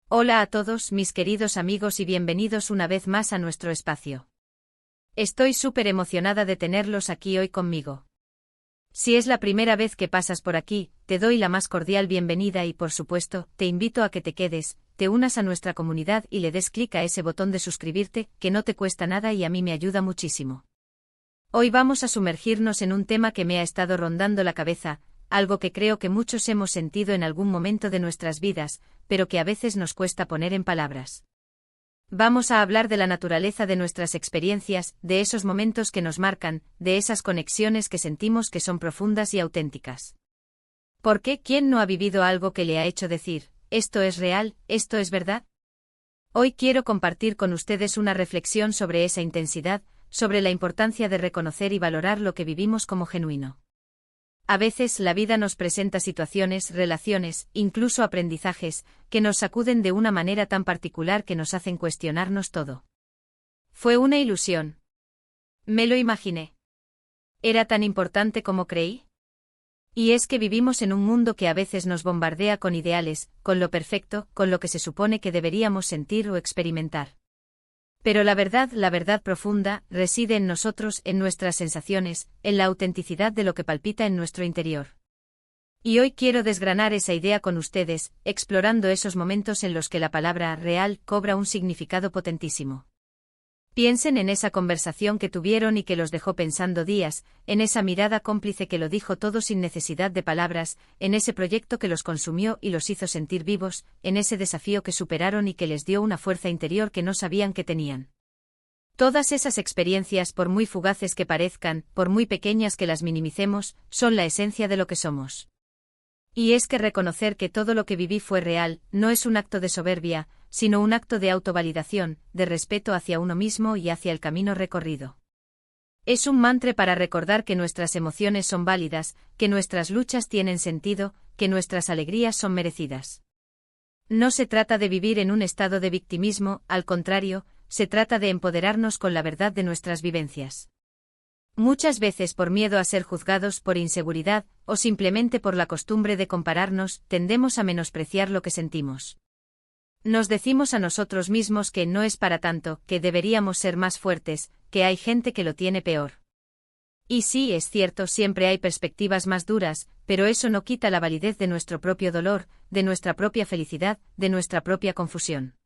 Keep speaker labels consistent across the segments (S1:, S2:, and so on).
S1: Hola a todos mis queridos amigos y bienvenidos una vez más a nuestro espacio. Estoy súper emocionada de tenerlos aquí hoy conmigo. Si es la primera vez que pasas por aquí, te doy la más cordial bienvenida y por supuesto, te invito a que te quedes, te unas a nuestra comunidad y le des clic a ese botón de suscribirte, que no te cuesta nada y a mí me ayuda muchísimo. Hoy vamos a sumergirnos en un tema que me ha estado rondando la cabeza, algo que creo que muchos hemos sentido en algún momento de nuestras vidas, pero que a veces nos cuesta poner en palabras. Vamos a hablar de la naturaleza de nuestras experiencias, de esos momentos que nos marcan, de esas conexiones que sentimos que son profundas y auténticas. ¿Por qué? ¿Quién no ha vivido algo que le ha hecho decir, esto es real, esto es verdad? Hoy quiero compartir con ustedes una reflexión sobre esa intensidad, sobre la importancia de reconocer y valorar lo que vivimos como genuino. A veces la vida nos presenta situaciones, relaciones, incluso aprendizajes, que nos sacuden de una manera tan particular que nos hacen cuestionarnos todo. ¿Fue una ilusión? ¿Me lo imaginé? ¿Era tan importante como creí? Y es que vivimos en un mundo que a veces nos bombardea con ideales, con lo perfecto, con lo que se supone que deberíamos sentir o experimentar. Pero la verdad profunda, reside en nosotros, en nuestras sensaciones, en la autenticidad de lo que palpita en nuestro interior. Y hoy quiero desgranar esa idea con ustedes, explorando esos momentos en los que la palabra real cobra un significado potentísimo. Piensen en esa conversación que tuvieron y que los dejó pensando días, en esa mirada cómplice que lo dijo todo sin necesidad de palabras, en ese proyecto que los consumió y los hizo sentir vivos, en ese desafío que superaron y que les dio una fuerza interior que no sabían que tenían. Todas esas experiencias, por muy fugaces que parezcan, por muy pequeñas que las minimicemos, son la esencia de lo que somos. Y es que reconocer que todo lo que viví fue real, no es un acto de soberbia, sino un acto de autovalidación, de respeto hacia uno mismo y hacia el camino recorrido. Es un mantra para recordar que nuestras emociones son válidas, que nuestras luchas tienen sentido, que nuestras alegrías son merecidas. No se trata de vivir en un estado de victimismo, al contrario, se trata de empoderarnos con la verdad de nuestras vivencias. Muchas veces por miedo a ser juzgados, por inseguridad, o simplemente por la costumbre de compararnos, tendemos a menospreciar lo que sentimos. Nos decimos a nosotros mismos que no es para tanto, que deberíamos ser más fuertes, que hay gente que lo tiene peor. Y sí, es cierto, siempre hay perspectivas más duras, pero eso no quita la validez de nuestro propio dolor, de nuestra propia felicidad, de nuestra propia confusión.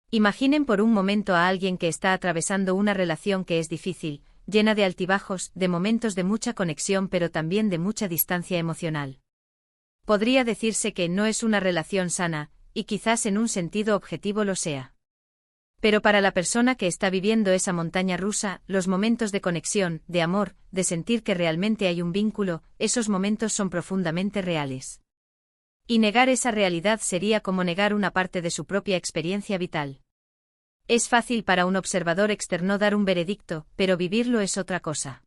S1: Imaginen por un momento a alguien que está atravesando una relación que es difícil, llena de altibajos, de momentos de mucha conexión pero también de mucha distancia emocional. Podría decirse que no es una relación sana, y quizás en un sentido objetivo lo sea. Pero para la persona que está viviendo esa montaña rusa, los momentos de conexión, de amor, de sentir que realmente hay un vínculo, esos momentos son profundamente reales. Y negar esa realidad sería como negar una parte de su propia experiencia vital. Es fácil para un observador externo dar un veredicto, pero vivirlo es otra cosa.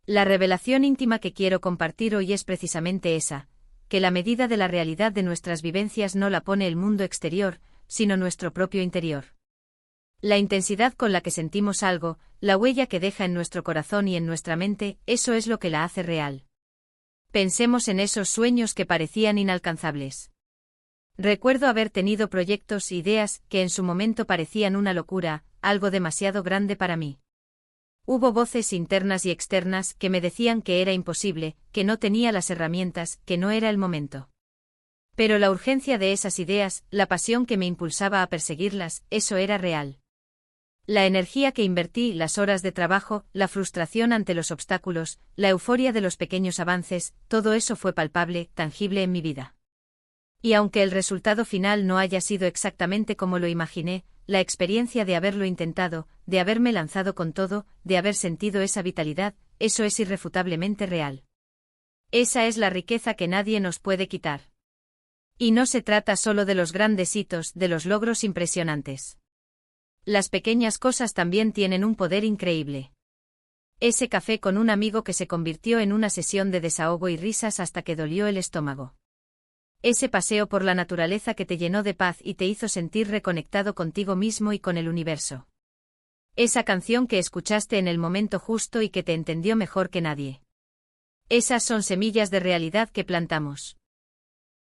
S1: La revelación íntima que quiero compartir hoy es precisamente esa, que la medida de la realidad de nuestras vivencias no la pone el mundo exterior, sino nuestro propio interior. La intensidad con la que sentimos algo, la huella que deja en nuestro corazón y en nuestra mente, eso es lo que la hace real. Pensemos en esos sueños que parecían inalcanzables. Recuerdo haber tenido proyectos, ideas, que en su momento parecían una locura, algo demasiado grande para mí. Hubo voces internas y externas que me decían que era imposible, que no tenía las herramientas, que no era el momento. Pero la urgencia de esas ideas, la pasión que me impulsaba a perseguirlas, eso era real. La energía que invertí, las horas de trabajo, la frustración ante los obstáculos, la euforia de los pequeños avances, todo eso fue palpable, tangible en mi vida. Y aunque el resultado final no haya sido exactamente como lo imaginé, la experiencia de haberlo intentado, de haberme lanzado con todo, de haber sentido esa vitalidad, eso es irrefutablemente real. Esa es la riqueza que nadie nos puede quitar. Y no se trata solo de los grandes hitos, de los logros impresionantes. Las pequeñas cosas también tienen un poder increíble. Ese café con un amigo que se convirtió en una sesión de desahogo y risas hasta que dolió el estómago. Ese paseo por la naturaleza que te llenó de paz y te hizo sentir reconectado contigo mismo y con el universo. Esa canción que escuchaste en el momento justo y que te entendió mejor que nadie. Esas son semillas de realidad que plantamos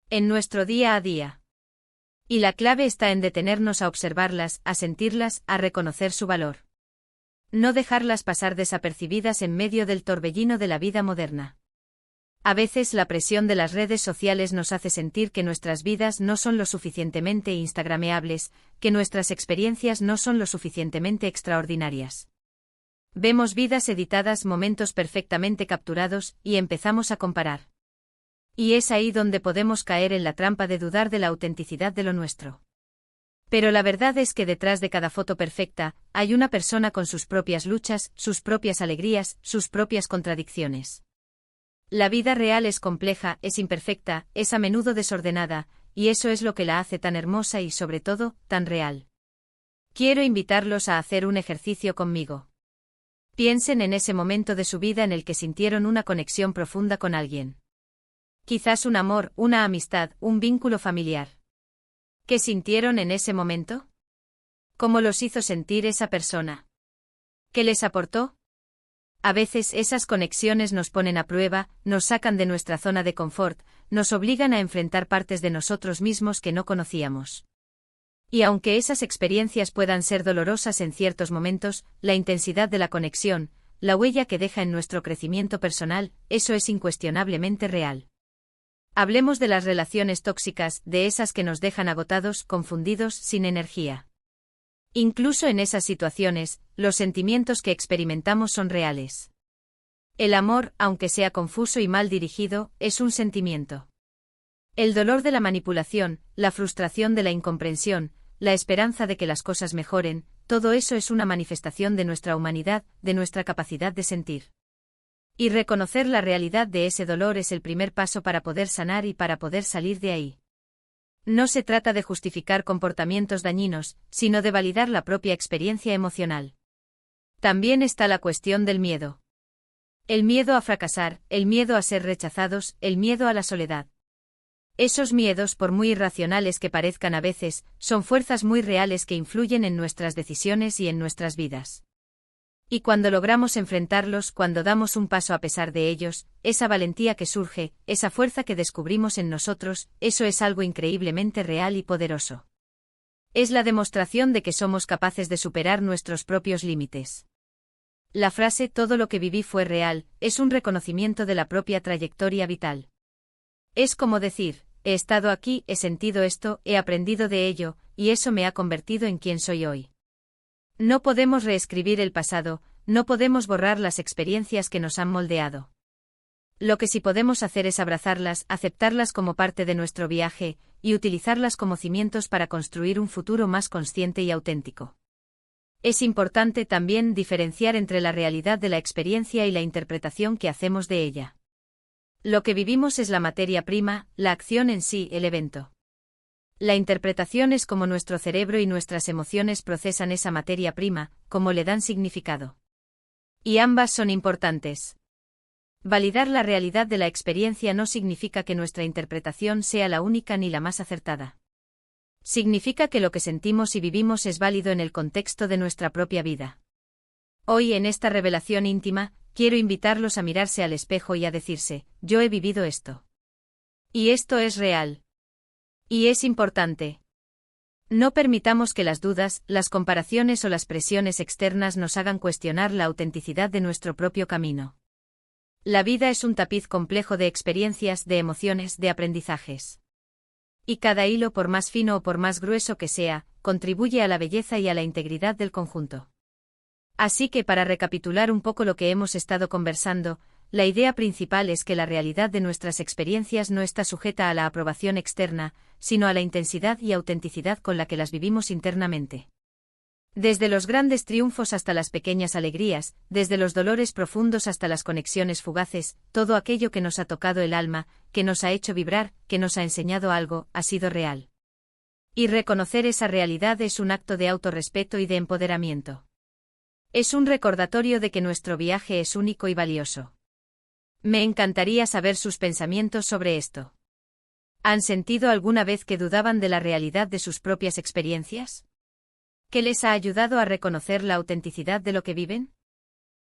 S1: en nuestro día a día. Y la clave está en detenernos a observarlas, a sentirlas, a reconocer su valor. No dejarlas pasar desapercibidas en medio del torbellino de la vida moderna. A veces la presión de las redes sociales nos hace sentir que nuestras vidas no son lo suficientemente instagrameables, que nuestras experiencias no son lo suficientemente extraordinarias. Vemos vidas editadas, momentos perfectamente capturados, y empezamos a comparar. Y es ahí donde podemos caer en la trampa de dudar de la autenticidad de lo nuestro. Pero la verdad es que detrás de cada foto perfecta, hay una persona con sus propias luchas, sus propias alegrías, sus propias contradicciones. La vida real es compleja, es imperfecta, es a menudo desordenada, y eso es lo que la hace tan hermosa y, sobre todo, tan real. Quiero invitarlos a hacer un ejercicio conmigo. Piensen en ese momento de su vida en el que sintieron una conexión profunda con alguien. Quizás un amor, una amistad, un vínculo familiar. ¿Qué sintieron en ese momento? ¿Cómo los hizo sentir esa persona? ¿Qué les aportó? A veces esas conexiones nos ponen a prueba, nos sacan de nuestra zona de confort, nos obligan a enfrentar partes de nosotros mismos que no conocíamos. Y aunque esas experiencias puedan ser dolorosas en ciertos momentos, la intensidad de la conexión, la huella que deja en nuestro crecimiento personal, eso es incuestionablemente real. Hablemos de las relaciones tóxicas, de esas que nos dejan agotados, confundidos, sin energía. Incluso en esas situaciones, los sentimientos que experimentamos son reales. El amor, aunque sea confuso y mal dirigido, es un sentimiento. El dolor de la manipulación, la frustración de la incomprensión, la esperanza de que las cosas mejoren, todo eso es una manifestación de nuestra humanidad, de nuestra capacidad de sentir. Y reconocer la realidad de ese dolor es el primer paso para poder sanar y para poder salir de ahí. No se trata de justificar comportamientos dañinos, sino de validar la propia experiencia emocional. También está la cuestión del miedo. El miedo a fracasar, el miedo a ser rechazados, el miedo a la soledad. Esos miedos, por muy irracionales que parezcan a veces, son fuerzas muy reales que influyen en nuestras decisiones y en nuestras vidas. Y cuando logramos enfrentarlos, cuando damos un paso a pesar de ellos, esa valentía que surge, esa fuerza que descubrimos en nosotros, eso es algo increíblemente real y poderoso. Es la demostración de que somos capaces de superar nuestros propios límites. La frase "todo lo que viví fue real" es un reconocimiento de la propia trayectoria vital. Es como decir, he estado aquí, he sentido esto, he aprendido de ello, y eso me ha convertido en quien soy hoy. No podemos reescribir el pasado, no podemos borrar las experiencias que nos han moldeado. Lo que sí podemos hacer es abrazarlas, aceptarlas como parte de nuestro viaje, y utilizarlas como cimientos para construir un futuro más consciente y auténtico. Es importante también diferenciar entre la realidad de la experiencia y la interpretación que hacemos de ella. Lo que vivimos es la materia prima, la acción en sí, el evento. La interpretación es cómo nuestro cerebro y nuestras emociones procesan esa materia prima, cómo le dan significado. Y ambas son importantes. Validar la realidad de la experiencia no significa que nuestra interpretación sea la única ni la más acertada. Significa que lo que sentimos y vivimos es válido en el contexto de nuestra propia vida. Hoy, en esta revelación íntima, quiero invitarlos a mirarse al espejo y a decirse, yo he vivido esto. Y esto es real. Y es importante. No permitamos que las dudas, las comparaciones o las presiones externas nos hagan cuestionar la autenticidad de nuestro propio camino. La vida es un tapiz complejo de experiencias, de emociones, de aprendizajes. Y cada hilo, por más fino o por más grueso que sea, contribuye a la belleza y a la integridad del conjunto. Así que, para recapitular un poco lo que hemos estado conversando, la idea principal es que la realidad de nuestras experiencias no está sujeta a la aprobación externa, sino a la intensidad y autenticidad con la que las vivimos internamente. Desde los grandes triunfos hasta las pequeñas alegrías, desde los dolores profundos hasta las conexiones fugaces, todo aquello que nos ha tocado el alma, que nos ha hecho vibrar, que nos ha enseñado algo, ha sido real. Y reconocer esa realidad es un acto de autorrespeto y de empoderamiento. Es un recordatorio de que nuestro viaje es único y valioso. Me encantaría saber sus pensamientos sobre esto. ¿Han sentido alguna vez que dudaban de la realidad de sus propias experiencias? ¿Qué les ha ayudado a reconocer la autenticidad de lo que viven?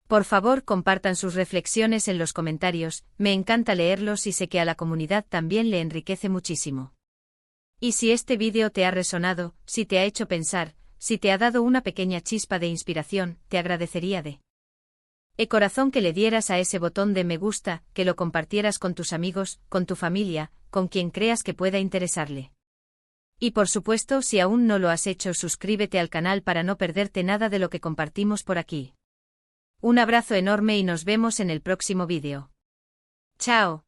S1: Por favor, compartan sus reflexiones en los comentarios, me encanta leerlos y sé que a la comunidad también le enriquece muchísimo. Y si este vídeo te ha resonado, si te ha hecho pensar, si te ha dado una pequeña chispa de inspiración, te agradecería de corazón que le dieras a ese botón de me gusta, que lo compartieras con tus amigos, con tu familia, con quien creas que pueda interesarle. Y por supuesto, si aún no lo has hecho, suscríbete al canal para no perderte nada de lo que compartimos por aquí. Un abrazo enorme y nos vemos en el próximo vídeo. ¡Chao!